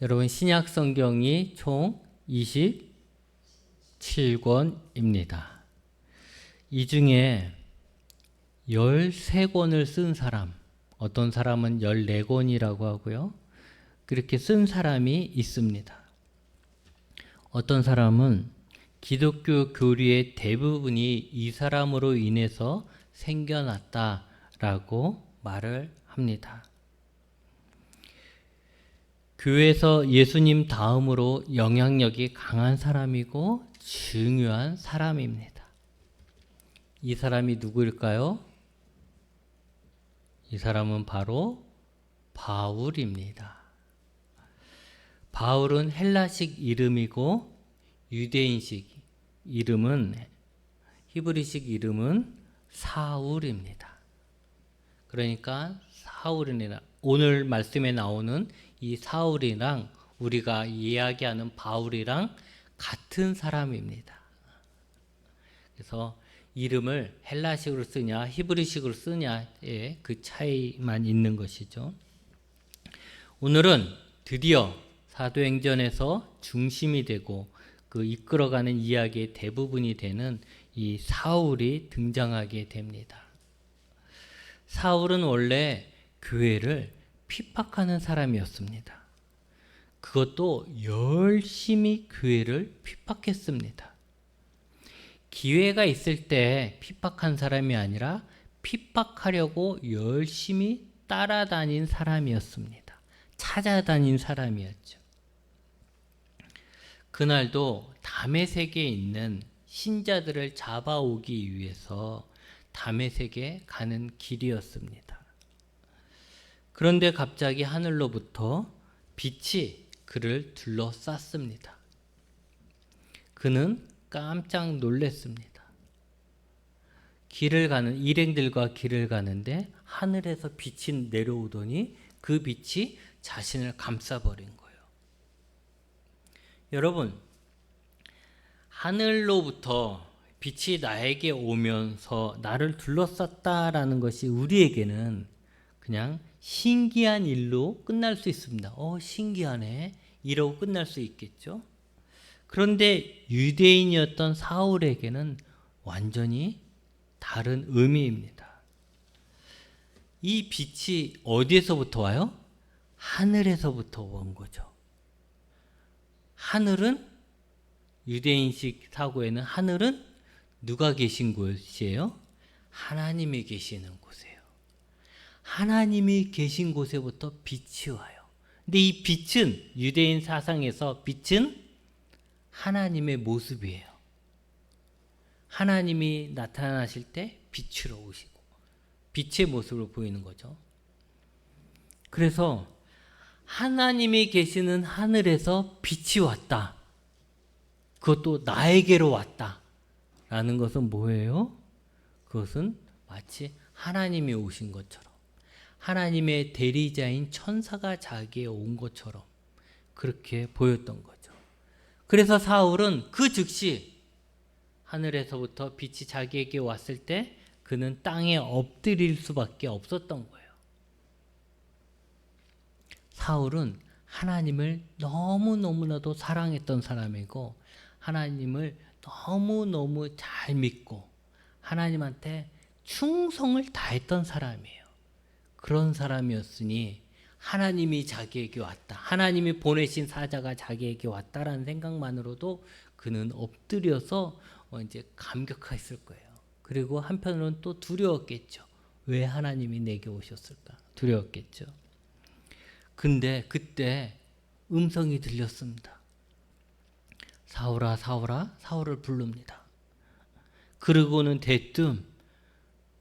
여러분 신약 성경이 총 27권입니다. 이 중에 13권을 쓴 사람, 어떤 사람은 14권이라고 하고요. 그렇게 쓴 사람이 있습니다. 어떤 사람은 기독교 교리의 대부분이 이 사람으로 인해서 생겨났다라고 말을 합니다. 교회에서 예수님 다음으로 영향력이 강한 사람이고 중요한 사람입니다. 이 사람이 누구일까요? 이 사람은 바로 바울입니다. 바울은 헬라식 이름이고 유대인식 이름은 히브리식 이름은 사울입니다. 그러니까 사울이나 오늘 말씀에 나오는 이 사울이랑 우리가 이야기하는 바울이랑 같은 사람입니다. 그래서 이름을 헬라식으로 쓰냐 히브리식으로 쓰냐의 그 차이만 있는 것이죠. 오늘은 드디어 사도행전에서 중심이 되고 그 이끌어가는 이야기의 대부분이 되는 이 사울이 등장하게 됩니다. 사울은 원래 교회를 핍박하는 사람이었습니다. 그것도 열심히 교회를 핍박했습니다. 기회가 있을 때 핍박한 사람이 아니라 핍박하려고 열심히 따라다닌 사람이었습니다. 찾아다닌 사람이었죠. 그날도 다메섹에 있는 신자들을 잡아오기 위해서 다메섹에 가는 길이었습니다. 그런데 갑자기 하늘로부터 빛이 그를 둘러쌌습니다. 그는 깜짝 놀랐습니다. 일행들과 길을 가는데 하늘에서 빛이 내려오더니 그 빛이 자신을 감싸버린 거예요. 여러분, 하늘로부터 빛이 나에게 오면서 나를 둘러쌌다라는 것이 우리에게는 그냥 신기한 일로 끝날 수 있습니다. 신기하네. 이러고 끝날 수 있겠죠. 그런데 유대인이었던 사울에게는 완전히 다른 의미입니다. 이 빛이 어디에서부터 와요? 하늘에서부터 온 거죠. 하늘은 유대인식 사고에는 하늘은 누가 계신 곳이에요? 하나님이 계시는 곳이에요. 하나님이 계신 곳에부터 빛이 와요. 근데 이 빛은 유대인 사상에서 빛은 하나님의 모습이에요. 하나님이 나타나실 때 빛으로 오시고 빛의 모습으로 보이는 거죠. 그래서 하나님이 계시는 하늘에서 빛이 왔다. 그것도 나에게로 왔다. 라는 것은 뭐예요? 그것은 마치 하나님이 오신 것처럼 하나님의 대리자인 천사가 자기에 온 것처럼 그렇게 보였던 거죠. 그래서 사울은 그 즉시 하늘에서부터 빛이 자기에게 왔을 때 그는 땅에 엎드릴 수밖에 없었던 거예요. 사울은 하나님을 너무너무나도 사랑했던 사람이고 하나님을 너무너무 잘 믿고 하나님한테 충성을 다했던 사람이에요. 그런 사람이었으니 하나님이 자기에게 왔다. 하나님이 보내신 사자가 자기에게 왔다라는 생각만으로도 그는 엎드려서 이제 감격했을 거예요. 그리고 한편으로는 또 두려웠겠죠. 왜 하나님이 내게 오셨을까? 두려웠겠죠. 근데 그때 음성이 들렸습니다. 사울아, 사울아, 사울을 부릅니다. 그러고는 대뜸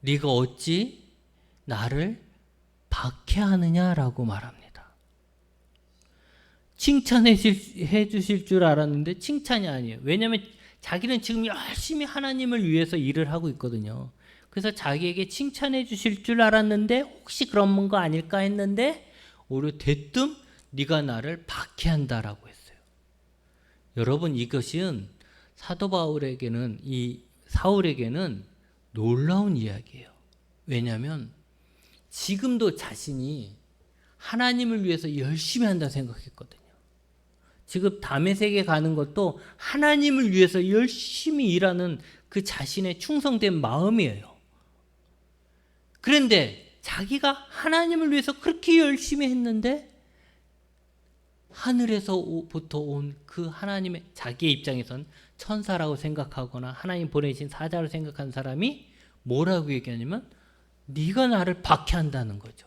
네가 어찌 나를 박해하느냐라고 말합니다. 칭찬해 주실 줄 알았는데 칭찬이 아니에요. 왜냐하면 자기는 지금 열심히 하나님을 위해서 일을 하고 있거든요. 그래서 자기에게 칭찬해 주실 줄 알았는데 혹시 그런 거 아닐까 했는데 오히려 대뜸 네가 나를 박해한다라고 했어요. 여러분, 이것은 사도 바울에게는 이 사울에게는 놀라운 이야기예요. 왜냐하면 지금도 자신이 하나님을 위해서 열심히 한다 생각했거든요. 지금 다메섹에 가는 것도 하나님을 위해서 열심히 일하는 그 자신의 충성된 마음이에요. 그런데 자기가 하나님을 위해서 그렇게 열심히 했는데 하늘에서부터 온 그 하나님의, 자기의 입장에선 천사라고 생각하거나 하나님 보내신 사자로 생각한 사람이 뭐라고 얘기하냐면 네가 나를 박해한다는 거죠.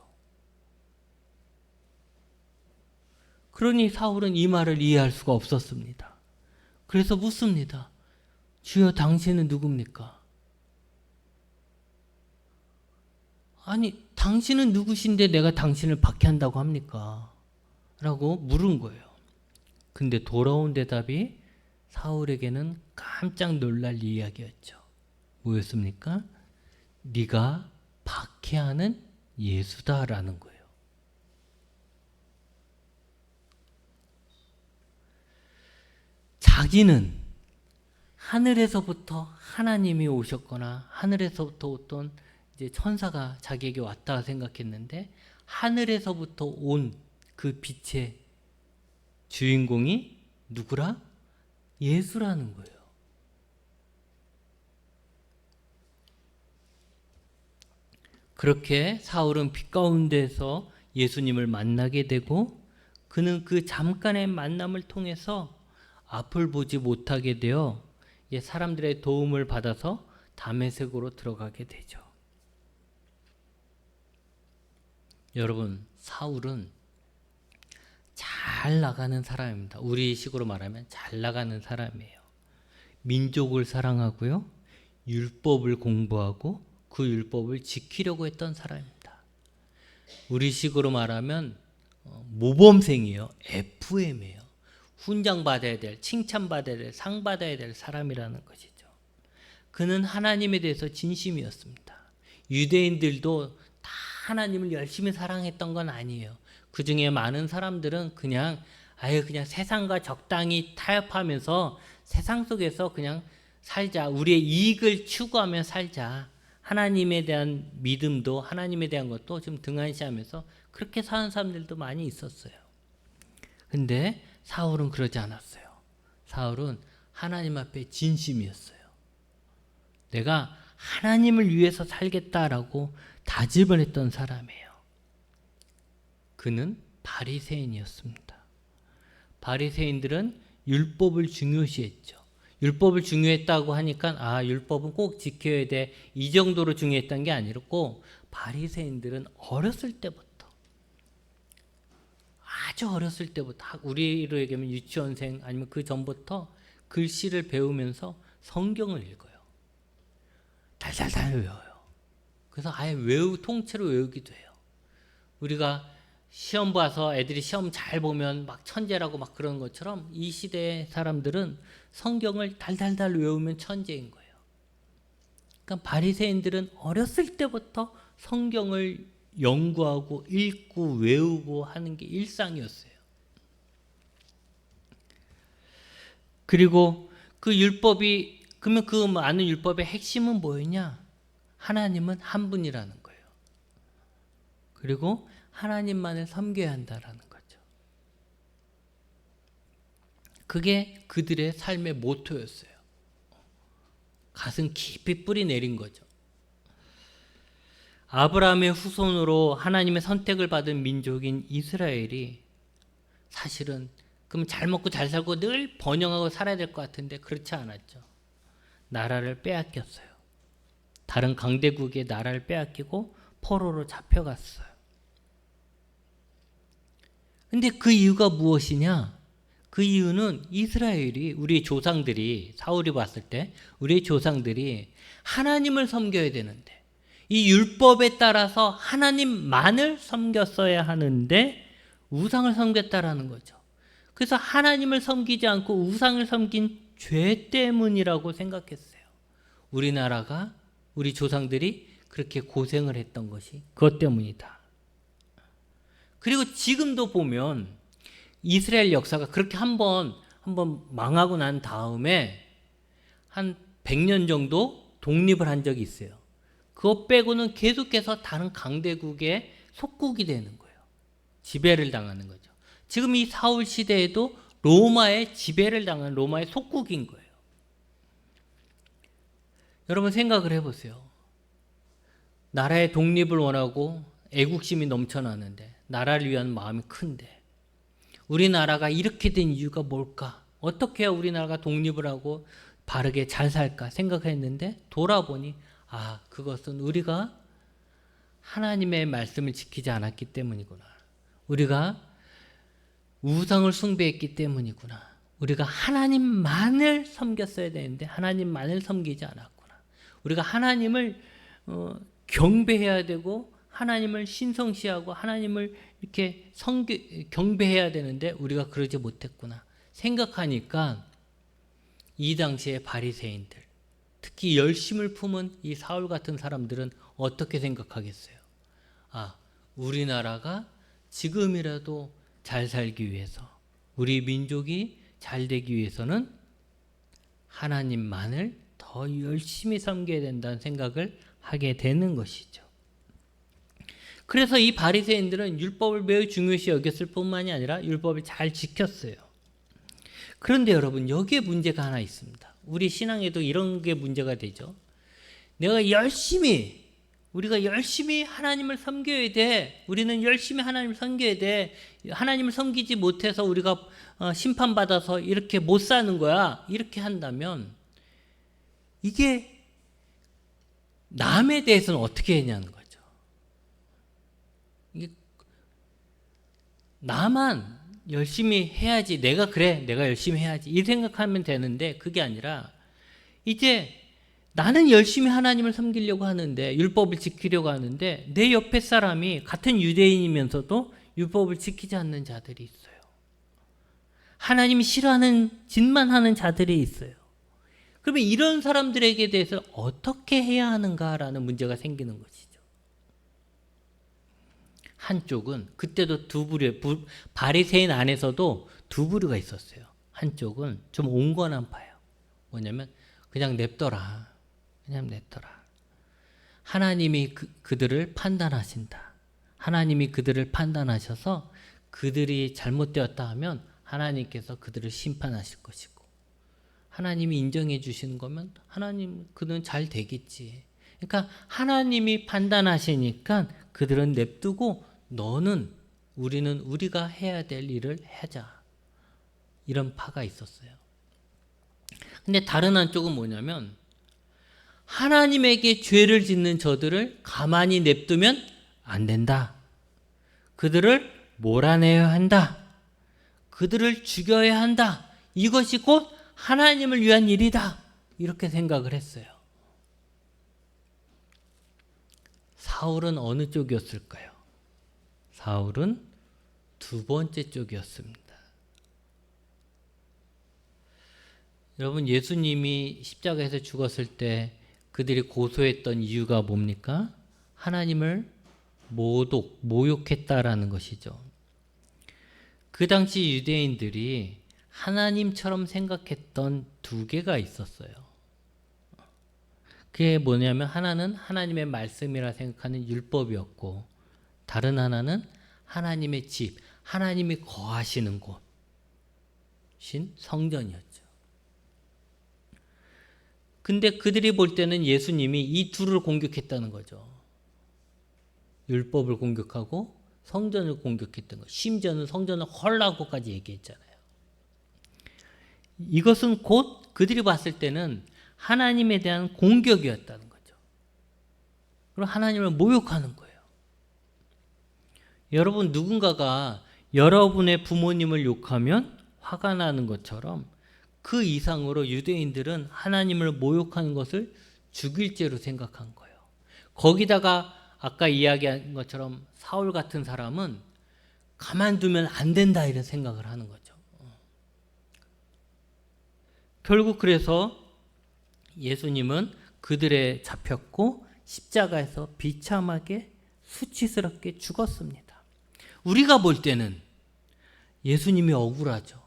그러니 사울은 이 말을 이해할 수가 없었습니다. 그래서 묻습니다. 주여, 당신은 누굽니까? 아니, 당신은 누구신데 내가 당신을 박해한다고 합니까? 라고 물은 거예요. 근데 돌아온 대답이 사울에게는 깜짝 놀랄 이야기였죠. 뭐였습니까? 네가 박해하는 예수다라는 거예요. 자기는 하늘에서부터 하나님이 오셨거나 하늘에서부터 어떤 이제 천사가 자기에게 왔다 생각했는데 하늘에서부터 온 그 빛의 주인공이 누구라? 예수라는 거예요. 그렇게 사울은 빛 가운데서 예수님을 만나게 되고 그는 그 잠깐의 만남을 통해서 앞을 보지 못하게 되어 사람들의 도움을 받아서 다메섹으로 들어가게 되죠. 여러분, 사울은 잘 나가는 사람입니다. 우리 식으로 말하면 잘 나가는 사람이에요. 민족을 사랑하고요, 율법을 공부하고 그 율법을 지키려고 했던 사람입니다. 우리 식으로 말하면 모범생이에요. FM이에요. 훈장 받아야 될, 칭찬 받아야 될, 상 받아야 될 사람이라는 것이죠. 그는 하나님에 대해서 진심이었습니다. 유대인들도 다 하나님을 열심히 사랑했던 건 아니에요. 그 중에 많은 사람들은 그냥 세상과 적당히 타협하면서 세상 속에서 그냥 살자, 우리의 이익을 추구하며 살자, 하나님에 대한 믿음도 하나님에 대한 것도 좀 등한시하면서 그렇게 사는 사람들도 많이 있었어요. 근데 사울은 그러지 않았어요. 사울은 하나님 앞에 진심이었어요. 내가 하나님을 위해서 살겠다라고 다짐을 했던 사람이에요. 그는 바리새인이었습니다. 바리새인들은 율법을 중요시했죠. 율법을 중요했다고 하니까 율법은 꼭 지켜야 돼, 이 정도로 중요했던 게 아니었고, 바리새인들은 어렸을 때부터, 아주 어렸을 때부터, 우리로 얘기하면 유치원생 아니면 그 전부터 글씨를 배우면서 성경을 읽어요. 달달달 외워요. 그래서 아예 통째로 외우기도 해요. 우리가 시험 봐서 애들이 시험 잘 보면 막 천재라고 막 그런 것처럼 이 시대의 사람들은 성경을 달달달 외우면 천재인 거예요. 그러니까 바리새인들은 어렸을 때부터 성경을 연구하고 읽고 외우고 하는 게 일상이었어요. 그리고 그 율법이, 그러면 그 많은 율법의 핵심은 뭐였냐? 하나님은 한 분이라는 거예요. 그리고 하나님만을 섬겨야 한다라는 거죠. 그게 그들의 삶의 모토였어요. 가슴 깊이 뿌리 내린 거죠. 아브라함의 후손으로 하나님의 선택을 받은 민족인 이스라엘이 사실은 그럼 잘 먹고 잘 살고 늘 번영하고 살아야 될 것 같은데 그렇지 않았죠. 나라를 빼앗겼어요. 다른 강대국의 나라를 빼앗기고 포로로 잡혀갔어요. 근데 그 이유가 무엇이냐? 그 이유는 이스라엘이, 우리 조상들이, 사울이 봤을 때 우리의 조상들이 하나님을 섬겨야 되는데, 이 율법에 따라서 하나님만을 섬겼어야 하는데 우상을 섬겼다라는 거죠. 그래서 하나님을 섬기지 않고 우상을 섬긴 죄 때문이라고 생각했어요. 우리나라가, 우리 조상들이 그렇게 고생을 했던 것이 그것 때문이다. 그리고 지금도 보면 이스라엘 역사가 그렇게 한번 망하고 난 다음에 한 100년 정도 독립을 한 적이 있어요. 그것 빼고는 계속해서 다른 강대국의 속국이 되는 거예요. 지배를 당하는 거죠. 지금 이 사울 시대에도 로마의 지배를 당한 로마의 속국인 거예요. 여러분 생각을 해보세요. 나라의 독립을 원하고 애국심이 넘쳐나는데, 나라를 위한 마음이 큰데, 우리나라가 이렇게 된 이유가 뭘까? 어떻게 해야 우리나라가 독립을 하고 바르게 잘 살까 생각했는데, 돌아보니 그것은 우리가 하나님의 말씀을 지키지 않았기 때문이구나. 우리가 우상을 숭배했기 때문이구나. 우리가 하나님만을 섬겼어야 되는데 하나님만을 섬기지 않았구나. 우리가 하나님을 경배해야 되고 하나님을 신성시하고 하나님을 이렇게 경배해야 되는데 우리가 그러지 못했구나 생각하니까, 이 당시의 바리새인들, 특히 열심을 품은 이 사울 같은 사람들은 어떻게 생각하겠어요? 우리나라가 지금이라도 잘 살기 위해서, 우리 민족이 잘 되기 위해서는 하나님만을 더 열심히 섬겨야 된다는 생각을 하게 되는 것이죠. 그래서 이 바리새인들은 율법을 매우 중요시 여겼을 뿐만이 아니라 율법을 잘 지켰어요. 그런데 여러분, 여기에 문제가 하나 있습니다. 우리 신앙에도 이런 게 문제가 되죠. 우리가 열심히 하나님을 섬겨야 돼. 우리는 열심히 하나님을 섬겨야 돼. 하나님을 섬기지 못해서 우리가 심판받아서 이렇게 못 사는 거야. 이렇게 한다면 이게 남에 대해서는 어떻게 했냐는 거죠. 이게 나만 열심히 해야지, 내가 열심히 해야지 이 생각하면 되는데, 그게 아니라 이제 나는 열심히 하나님을 섬기려고 하는데, 율법을 지키려고 하는데, 내 옆에 사람이 같은 유대인이면서도 율법을 지키지 않는 자들이 있어요. 하나님이 싫어하는 짓만 하는 자들이 있어요. 그러면 이런 사람들에게 대해서 어떻게 해야 하는가라는 문제가 생기는 것이죠. 한쪽은 그때도 바리새인 안에서도 두 부류가 있었어요. 한쪽은 좀 온건한 파예요. 뭐냐면 그냥 냅둬라. 하나님이 그들을 판단하신다. 하나님이 그들을 판단하셔서 그들이 잘못되었다 하면 하나님께서 그들을 심판하실 것이고, 하나님이 인정해 주시는 거면 그들은 잘 되겠지. 그러니까 하나님이 판단하시니까 그들은 냅두고 우리는 우리가 해야 될 일을 하자. 이런 파가 있었어요. 근데 다른 한쪽은 뭐냐면, 하나님에게 죄를 짓는 저들을 가만히 냅두면 안 된다. 그들을 몰아내야 한다. 그들을 죽여야 한다. 이것이 곧 하나님을 위한 일이다. 이렇게 생각을 했어요. 사울은 어느 쪽이었을까요? 사울은 두 번째 쪽이었습니다. 여러분, 예수님이 십자가에서 죽었을 때 그들이 고소했던 이유가 뭡니까? 하나님을 모욕했다라는 것이죠. 그 당시 유대인들이 하나님처럼 생각했던 두 개가 있었어요. 그게 뭐냐면, 하나는 하나님의 말씀이라 생각하는 율법이었고, 다른 하나는 하나님의 집, 하나님이 거하시는 곳인 성전이었죠. 근데 그들이 볼 때는 예수님이 이 둘을 공격했다는 거죠. 율법을 공격하고 성전을 공격했던 것. 심지어는 성전을 헐라고까지 얘기했잖아요. 이것은 곧 그들이 봤을 때는 하나님에 대한 공격이었다는 거죠. 그리고 하나님을 모욕하는 거예요. 여러분, 누군가가 여러분의 부모님을 욕하면 화가 나는 것처럼, 그 이상으로 유대인들은 하나님을 모욕하는 것을 죽일 죄로 생각한 거예요. 거기다가 아까 이야기한 것처럼 사울 같은 사람은 가만두면 안 된다 이런 생각을 하는 거죠. 결국 그래서 예수님은 그들에 잡혔고 십자가에서 비참하게 수치스럽게 죽었습니다. 우리가 볼 때는 예수님이 억울하죠.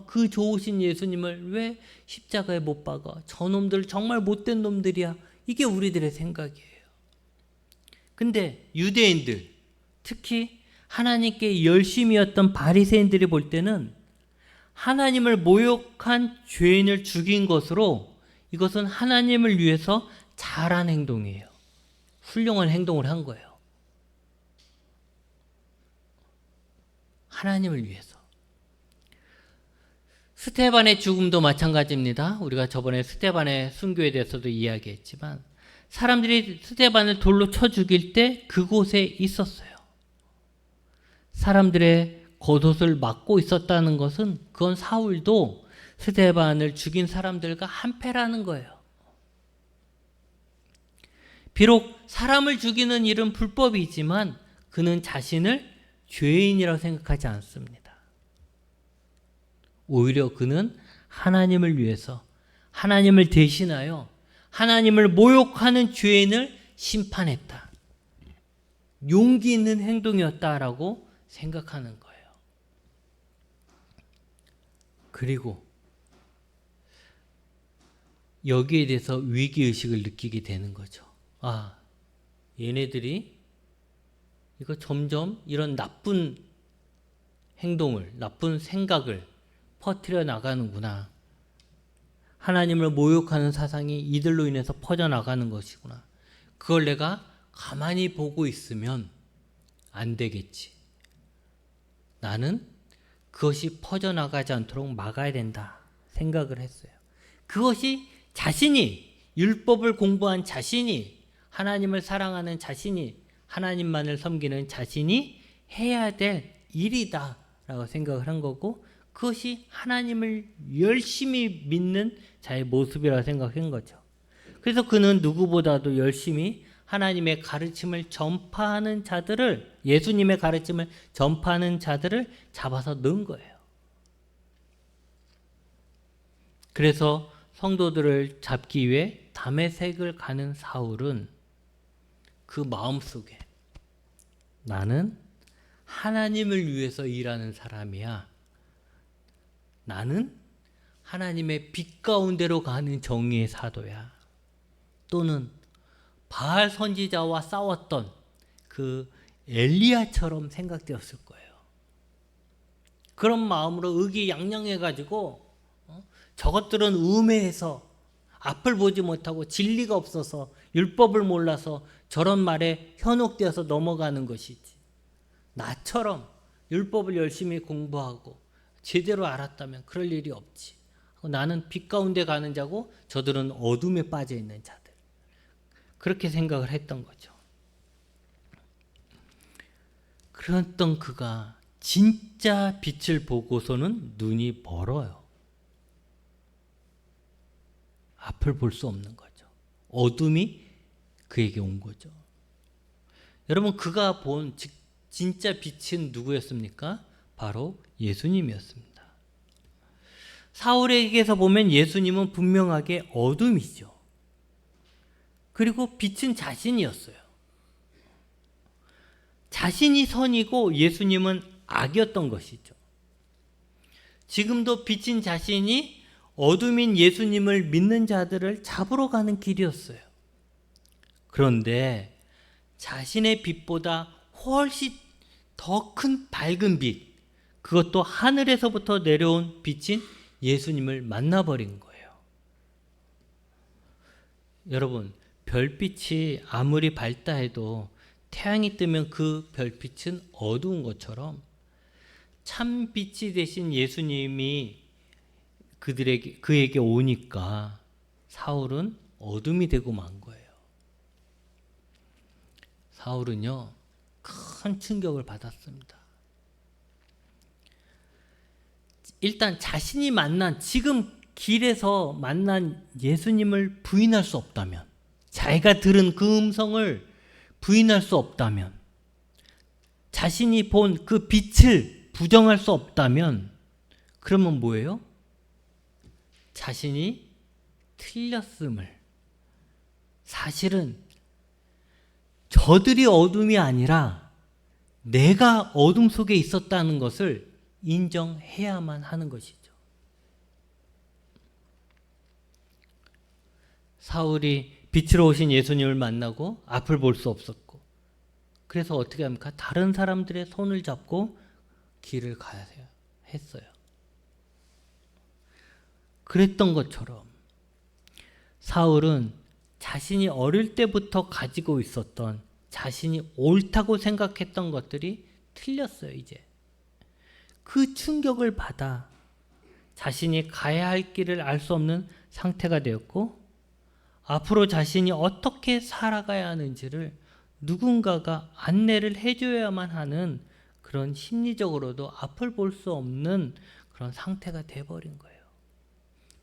그 좋으신 예수님을 왜 십자가에 못 박아? 저놈들 정말 못된 놈들이야. 이게 우리들의 생각이에요. 근데 유대인들, 특히 하나님께 열심이었던 바리새인들이 볼 때는 하나님을 모욕한 죄인을 죽인 것으로 이것은 하나님을 위해서 잘한 행동이에요. 훌륭한 행동을 한 거예요. 하나님을 위해서. 스데반의 죽음도 마찬가지입니다. 우리가 저번에 스데반의 순교에 대해서도 이야기했지만 사람들이 스데반을 돌로 쳐 죽일 때 그곳에 있었어요. 사람들의 겉옷을 막고 있었다는 것은 그건 사울도 스데반을 죽인 사람들과 한패라는 거예요. 비록 사람을 죽이는 일은 불법이지만 그는 자신을 죄인이라고 생각하지 않습니다. 오히려 그는 하나님을 위해서 하나님을 대신하여 하나님을 모욕하는 죄인을 심판했다. 용기 있는 행동이었다라고 생각하는 거예요. 그리고 여기에 대해서 위기의식을 느끼게 되는 거죠. 아, 얘네들이 이거 점점 이런 나쁜 행동을, 나쁜 생각을 퍼뜨려 나가는구나. 하나님을 모욕하는 사상이 이들로 인해서 퍼져나가는 것이구나. 그걸 내가 가만히 보고 있으면 안 되겠지. 나는 그것이 퍼져나가지 않도록 막아야 된다 생각을 했어요. 그것이 자신이, 율법을 공부한 자신이, 하나님을 사랑하는 자신이, 하나님만을 섬기는 자신이 해야 될 일이다 라고 생각을 한 거고, 그것이 하나님을 열심히 믿는 자의 모습이라고 생각한 거죠. 그래서 그는 누구보다도 열심히 하나님의 가르침을 전파하는 자들을, 예수님의 가르침을 전파하는 자들을 잡아서 넣은 거예요. 그래서 성도들을 잡기 위해 다메섹을 가는 사울은 그 마음속에 나는 하나님을 위해서 일하는 사람이야. 나는 하나님의 빛 가운데로 가는 정의의 사도야. 또는 바알 선지자와 싸웠던 그 엘리야처럼 생각되었을 거예요. 그런 마음으로 의기양양해가지고 저것들은 우매해서 앞을 보지 못하고 진리가 없어서 율법을 몰라서 저런 말에 현혹되어서 넘어가는 것이지. 나처럼 율법을 열심히 공부하고 제대로 알았다면 그럴 일이 없지. 나는 빛 가운데 가는 자고 저들은 어둠에 빠져 있는 자들. 그렇게 생각을 했던 거죠. 그랬던 그가 진짜 빛을 보고서는 눈이 멀어요. 앞을 볼 수 없는 거죠. 어둠이 그에게 온 거죠. 여러분, 그가 본 진짜 빛은 누구였습니까? 바로 예수님이었습니다. 사울에게서 보면 예수님은 분명하게 어둠이죠. 그리고 빛은 자신이었어요. 자신이 선이고 예수님은 악이었던 것이죠. 지금도 빛인 자신이 어둠인 예수님을 믿는 자들을 잡으러 가는 길이었어요. 그런데 자신의 빛보다 훨씬 더 큰 밝은 빛, 그것도 하늘에서부터 내려온 빛인 예수님을 만나버린 거예요. 여러분, 별빛이 아무리 밝다 해도 태양이 뜨면 그 별빛은 어두운 것처럼 참 빛이 되신 예수님이 그에게 오니까 사울은 어둠이 되고 만 거예요. 사울은요, 큰 충격을 받았습니다. 일단 자신이 만난, 지금 길에서 만난 예수님을 부인할 수 없다면, 자기가 들은 그 음성을 부인할 수 없다면, 자신이 본 그 빛을 부정할 수 없다면, 그러면 뭐예요? 자신이 틀렸음을, 사실은 저들이 어둠이 아니라 내가 어둠 속에 있었다는 것을 인정해야만 하는 것이죠. 사울이 빛으로 오신 예수님을 만나고 앞을 볼 수 없었고, 그래서 어떻게 합니까? 다른 사람들의 손을 잡고 길을 가야 했어요. 그랬던 것처럼 사울은 자신이 어릴 때부터 가지고 있었던, 자신이 옳다고 생각했던 것들이 틀렸어요. 이제 그 충격을 받아 자신이 가야 할 길을 알 수 없는 상태가 되었고, 앞으로 자신이 어떻게 살아가야 하는지를 누군가가 안내를 해줘야만 하는 그런, 심리적으로도 앞을 볼 수 없는 그런 상태가 돼버린 거예요.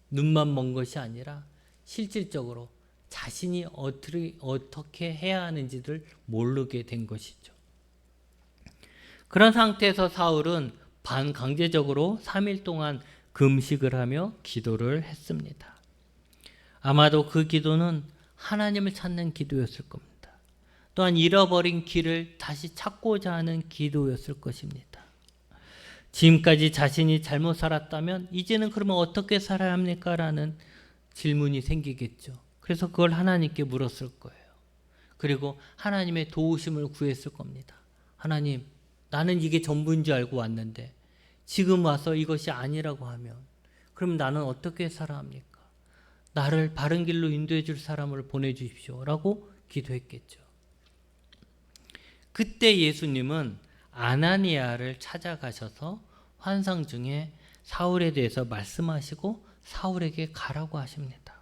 눈만 먼 것이 아니라 실질적으로 자신이 어떻게 해야 하는지를 모르게 된 것이죠. 그런 상태에서 사울은 반강제적으로 3일 동안 금식을 하며 기도를 했습니다. 아마도 그 기도는 하나님을 찾는 기도였을 겁니다. 또한 잃어버린 길을 다시 찾고자 하는 기도였을 것입니다. 지금까지 자신이 잘못 살았다면 이제는 그러면 어떻게 살아야 합니까? 라는 질문이 생기겠죠. 그래서 그걸 하나님께 물었을 거예요. 그리고 하나님의 도우심을 구했을 겁니다. 하나님, 나는 이게 전부인 줄 알고 왔는데 지금 와서 이것이 아니라고 하면 그럼 나는 어떻게 살아야 합니까? 나를 바른 길로 인도해 줄 사람을 보내주십시오 라고 기도했겠죠. 그때 예수님은 아나니아를 찾아가셔서 환상 중에 사울에 대해서 말씀하시고 사울에게 가라고 하십니다.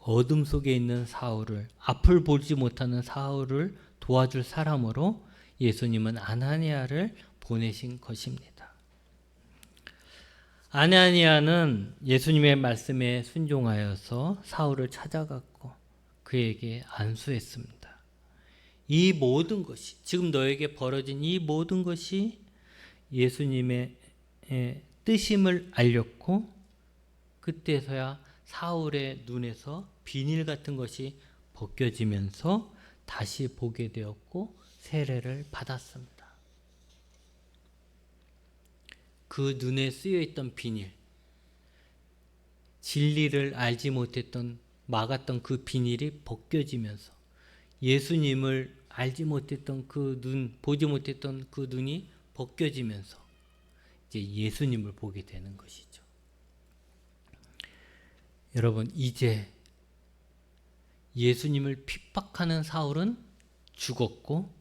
어둠 속에 있는 사울을, 앞을 보지 못하는 사울을 도와줄 사람으로 예수님은 아나니아를 보내신 것입니다. 아나니아는 예수님의 말씀에 순종하여서 사울을 찾아갔고 그에게 안수했습니다. 이 모든 것이, 지금 너에게 벌어진 이 모든 것이 예수님의 뜻임을 알렸고, 그때서야 사울의 눈에서 비닐 같은 것이 벗겨지면서 다시 보게 되었고 세례를 받았습니다. 그 눈에 쓰여있던 비닐, 진리를 알지 못했던, 막았던 그 비닐이 벗겨지면서 예수님을 알지 못했던 그 눈, 보지 못했던 그 눈이 벗겨지면서 이제 예수님을 보게 되는 것이죠. 여러분, 이제 예수님을 핍박하는 사울은 죽었고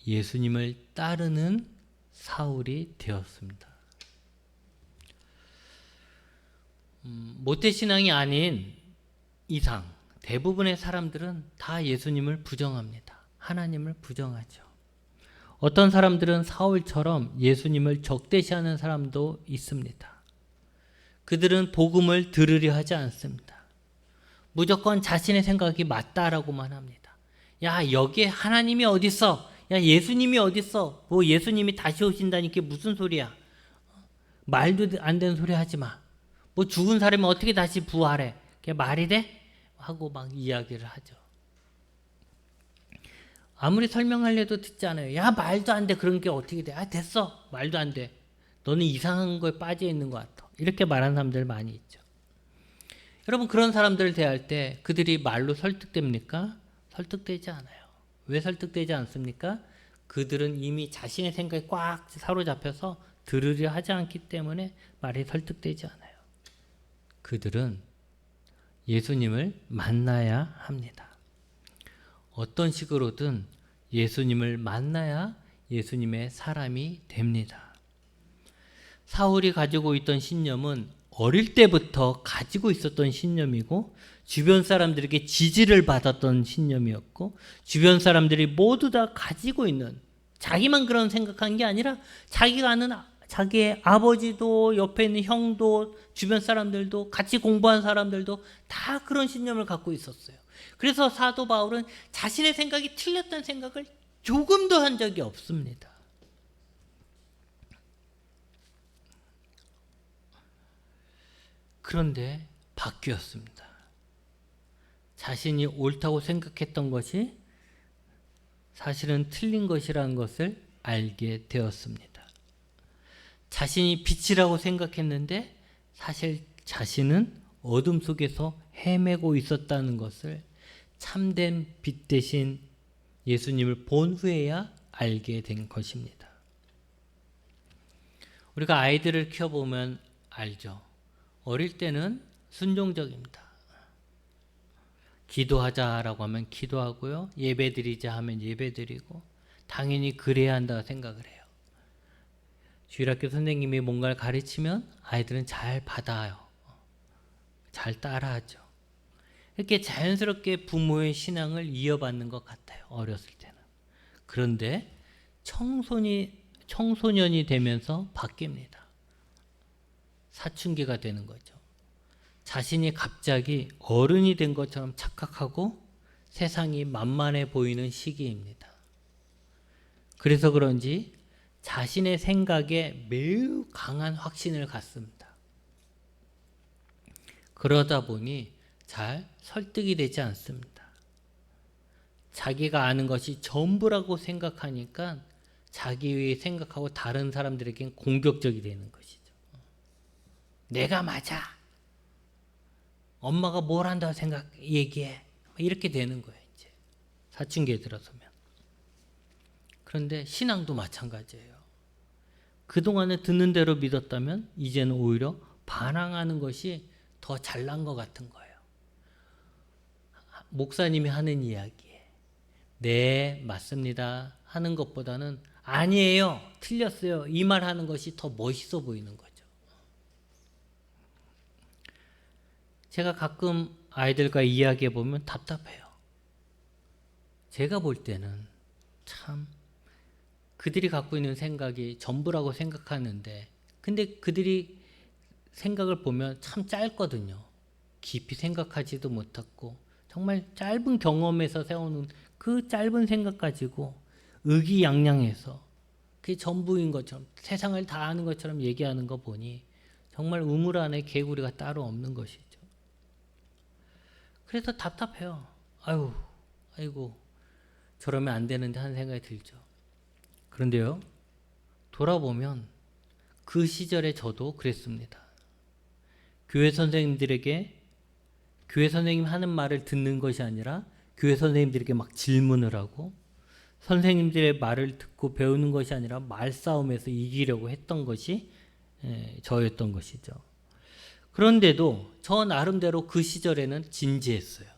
예수님을 따르는 사울이 되었습니다. 모태신앙이 아닌 이상 대부분의 사람들은 다 예수님을 부정합니다. 하나님을 부정하죠. 어떤 사람들은 사울처럼 예수님을 적대시하는 사람도 있습니다. 그들은 복음을 들으려 하지 않습니다. 무조건 자신의 생각이 맞다라고만 합니다. 야, 여기에 하나님이 어딨어? 야, 예수님이 어딨어? 뭐 예수님이 다시 오신다니까 무슨 소리야? 말도 안 되는 소리 하지 마. 뭐 죽은 사람이 어떻게 다시 부활해? 그게 말이 돼? 하고 막 이야기를 하죠. 아무리 설명하려도 듣지 않아요. 야, 말도 안 돼. 그런 게 어떻게 돼? 아, 됐어. 말도 안 돼. 너는 이상한 거에 빠져 있는 것 같아. 이렇게 말하는 사람들 많이 있죠. 여러분, 그런 사람들을 대할 때 그들이 말로 설득됩니까? 설득되지 않아요. 왜 설득되지 않습니까? 그들은 이미 자신의 생각에 꽉 사로잡혀서 들으려 하지 않기 때문에 말이 설득되지 않아요. 그들은 예수님을 만나야 합니다. 어떤 식으로든 예수님을 만나야 예수님의 사람이 됩니다. 사울이 가지고 있던 신념은 어릴 때부터 가지고 있었던 신념이고 주변 사람들에게 지지를 받았던 신념이었고 주변 사람들이 모두 다 가지고 있는, 자기만 그런 생각한 게 아니라 자기가 아는 자기의 아버지도 옆에 있는 형도 주변 사람들도 같이 공부한 사람들도 다 그런 신념을 갖고 있었어요. 그래서 사도 바울은 자신의 생각이 틀렸다는 생각을 조금도 한 적이 없습니다. 그런데 바뀌었습니다. 자신이 옳다고 생각했던 것이 사실은 틀린 것이라는 것을 알게 되었습니다. 자신이 빛이라고 생각했는데 사실 자신은 어둠 속에서 헤매고 있었다는 것을 참된 빛 대신 예수님을 본 후에야 알게 된 것입니다. 우리가 아이들을 키워보면 알죠. 어릴 때는 순종적입니다. 기도하자라고 하면 기도하고요. 예배드리자 하면 예배드리고 당연히 그래야 한다고 생각을 해요. 주일학교 선생님이 뭔가를 가르치면 아이들은 잘 받아요. 잘 따라하죠. 이렇게 자연스럽게 부모의 신앙을 이어받는 것 같아요. 어렸을 때는. 그런데 청소년이 되면서 바뀝니다. 사춘기가 되는 거죠. 자신이 갑자기 어른이 된 것처럼 착각하고 세상이 만만해 보이는 시기입니다. 그래서 그런지 자신의 생각에 매우 강한 확신을 갖습니다. 그러다 보니 잘 설득이 되지 않습니다. 자기가 아는 것이 전부라고 생각하니까 자기의 생각하고 다른 사람들에겐 공격적이 되는 것이죠. 내가 맞아. 엄마가 뭘 한다고 얘기해. 이렇게 되는 거예요. 이제 사춘기에 들어서면. 그런데 신앙도 마찬가지예요. 그동안에 듣는 대로 믿었다면 이제는 오히려 반항하는 것이 더 잘난 것 같은 거예요. 목사님이 하는 이야기에 네 맞습니다 하는 것보다는 아니에요 틀렸어요 이 말 하는 것이 더 멋있어 보이는 거죠. 제가 가끔 아이들과 이야기해 보면 답답해요. 제가 볼 때는 참 그들이 갖고 있는 생각이 전부라고 생각하는데 근데 그들이 생각을 보면 참 짧거든요. 깊이 생각하지도 못하고 정말 짧은 경험에서 세우는 그 짧은 생각 가지고 의기양양해서 그게 전부인 것처럼 세상을 다 아는 것처럼 얘기하는 거 보니 정말 우물 안에 개구리가 따로 없는 것이죠. 그래서 답답해요. 아이고 저러면 안 되는데 하는 생각이 들죠. 그런데요, 돌아보면 그 시절에 저도 그랬습니다. 교회 선생님들에게 교회 선생님 하는 말을 듣는 것이 아니라 교회 선생님들에게 막 질문을 하고 선생님들의 말을 듣고 배우는 것이 아니라 말싸움에서 이기려고 했던 것이 저였던 것이죠. 그런데도 저 나름대로 그 시절에는 진지했어요.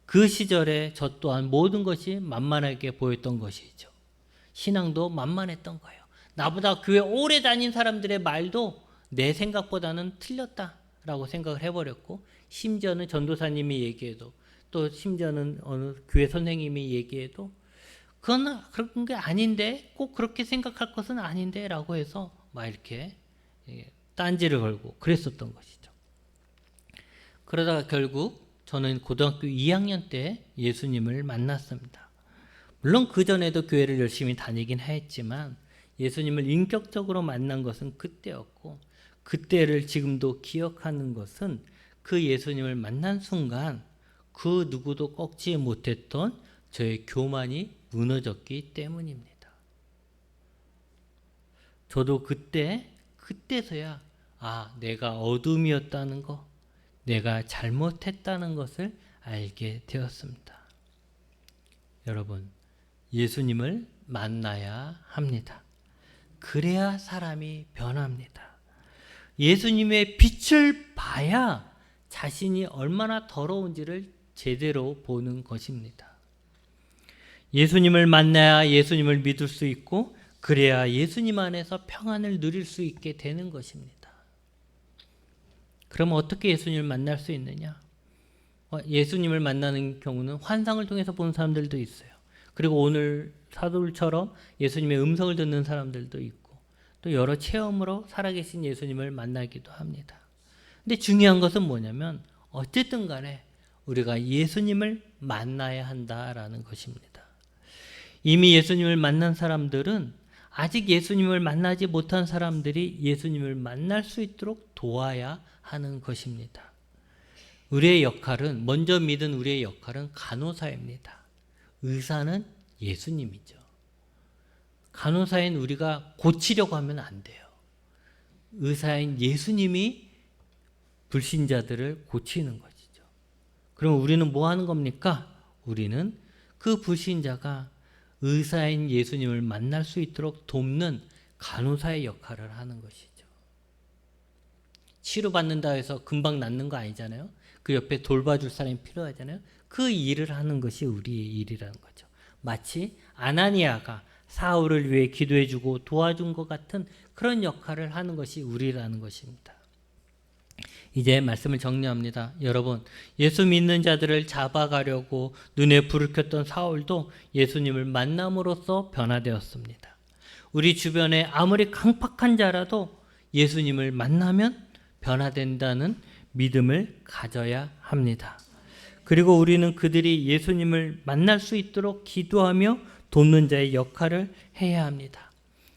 그 시절에 저 또한 모든 것이 만만하게 보였던 것이죠. 신앙도 만만했던 거예요. 나보다 교회 오래 다닌 사람들의 말도 내 생각보다는 틀렸다라고 생각을 해버렸고 심지어는 전도사님이 얘기해도 또 심지어는 어느 교회 선생님이 얘기해도 그건 그런 게 아닌데 꼭 그렇게 생각할 것은 아닌데 라고 해서 막 이렇게 딴지를 걸고 그랬었던 것이죠. 그러다가 결국 저는 고등학교 2학년 때 예수님을 만났습니다. 물론 그전에도 교회를 열심히 다니긴 했지만 예수님을 인격적으로 만난 것은 그때였고 그때를 지금도 기억하는 것은 그 예수님을 만난 순간 그 누구도 꺾지 못했던 저의 교만이 무너졌기 때문입니다. 저도 그때서야 내가 어둠이었다는 거, 내가 잘못했다는 것을 알게 되었습니다. 여러분, 예수님을 만나야 합니다. 그래야 사람이 변합니다. 예수님의 빛을 봐야 자신이 얼마나 더러운지를 제대로 보는 것입니다. 예수님을 만나야 예수님을 믿을 수 있고 그래야 예수님 안에서 평안을 누릴 수 있게 되는 것입니다. 그럼 어떻게 예수님을 만날 수 있느냐? 예수님을 만나는 경우는 환상을 통해서 보는 사람들도 있어요. 그리고 오늘 사도들처럼 예수님의 음성을 듣는 사람들도 있고 또 여러 체험으로 살아계신 예수님을 만나기도 합니다. 근데 중요한 것은 뭐냐면 어쨌든 간에 우리가 예수님을 만나야 한다라는 것입니다. 이미 예수님을 만난 사람들은 아직 예수님을 만나지 못한 사람들이 예수님을 만날 수 있도록 도와야 하는 것입니다. 우리의 역할은 먼저 믿은 우리의 역할은 간호사입니다. 의사는 예수님이죠. 간호사인 우리가 고치려고 하면 안 돼요. 의사인 예수님이 불신자들을 고치는 것이죠. 그럼 우리는 뭐 하는 겁니까? 우리는 그 불신자가 의사인 예수님을 만날 수 있도록 돕는 간호사의 역할을 하는 것이죠. 치료받는다 해서 금방 낫는 거 아니잖아요. 그 옆에 돌봐줄 사람이 필요하잖아요. 그 일을 하는 것이 우리의 일이라는 거죠. 마치 아나니아가 사울을 위해 기도해주고 도와준 것 같은 그런 역할을 하는 것이 우리라는 것입니다. 이제 말씀을 정리합니다. 여러분, 예수 믿는 자들을 잡아가려고 눈에 불을 켰던 사울도 예수님을 만남으로써 변화되었습니다. 우리 주변에 아무리 강팍한 자라도 예수님을 만나면 변화된다는 믿음을 가져야 합니다. 그리고 우리는 그들이 예수님을 만날 수 있도록 기도하며 돕는 자의 역할을 해야 합니다.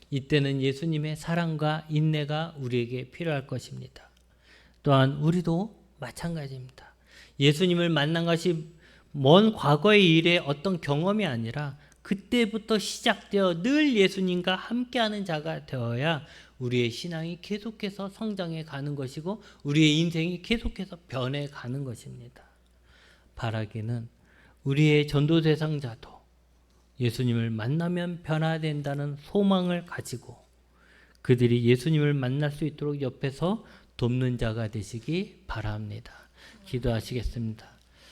이때는 예수님의 사랑과 인내가 우리에게 필요할 것입니다. 또한 우리도 마찬가지입니다. 예수님을 만난 것이 먼 과거의 일의 어떤 경험이 아니라 그때부터 시작되어 늘 예수님과 함께하는 자가 되어야 우리의 신앙이 계속해서 성장해 가는 것이고 우리의 인생이 계속해서 변해 가는 것입니다. 바라기는 우리의 전도 대상자도 예수님을 만나면 변화된다는 소망을 가지고 그들이 예수님을 만날 수 있도록 옆에서 돕는 자가 되시기 바랍니다. 기도하시겠습니다.